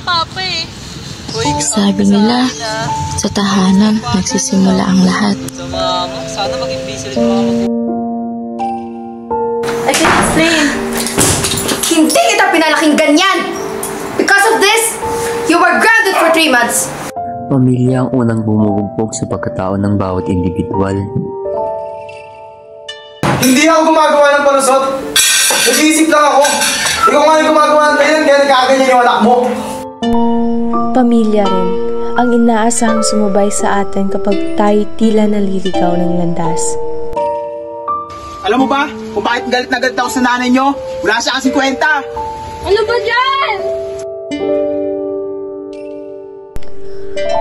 Papa eh. Sabi nila, sa tahanan nagsisimula ang lahat. Sana maging busy rin mga I can explain. Hindi kita pinalaking ganyan! Because of this, you were grounded for 3 months. Pamilya ang unang bumubugbog sa pagkatao ng bawat individual. Hindi ako gumagawa ng palusot. Nag-iisip lang ako. Ikaw nga yung gumagawa ng dahilan kaya nagkaganyan yung anak mo. Pamilya rin ang inaasahang sumubay sa atin kapag tayo tila naliligaw ng landas. Alam mo ba kung bakit galit na galit ako sa nanay nyo? Wala siya kasing kwenta. Ano ba dyan?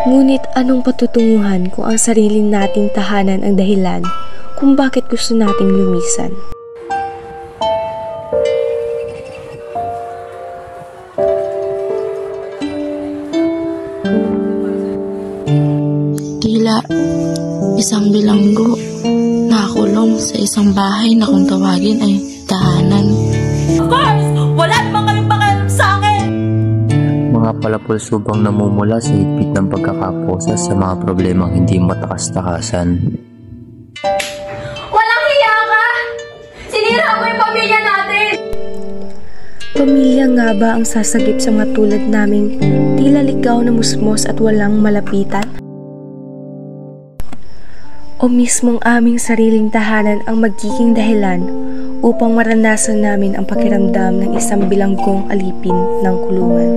Ngunit anong patutunguhan kung ang sariling nating tahanan ang dahilan kung bakit gusto nating lumisan? Tila isang bilanggo nakakulong sa isang bahay na kung tawagin ay tahanan. Of course! Wala naman kaming pakialam sa akin! Mga palapulsubang namumula sa higpit ng pagkakaposa sa mga problemang hindi matakas-takasan. Walang hiya ka! Sinira mo yung pamilya natin! Pamilya nga ba ang sasagip sa mga tulad naming tila ligaw na musmos at walang malapitan? O mismong aming sariling tahanan ang magiging dahilan upang maranasan namin ang pakiramdam ng isang bilanggong alipin ng kulungan?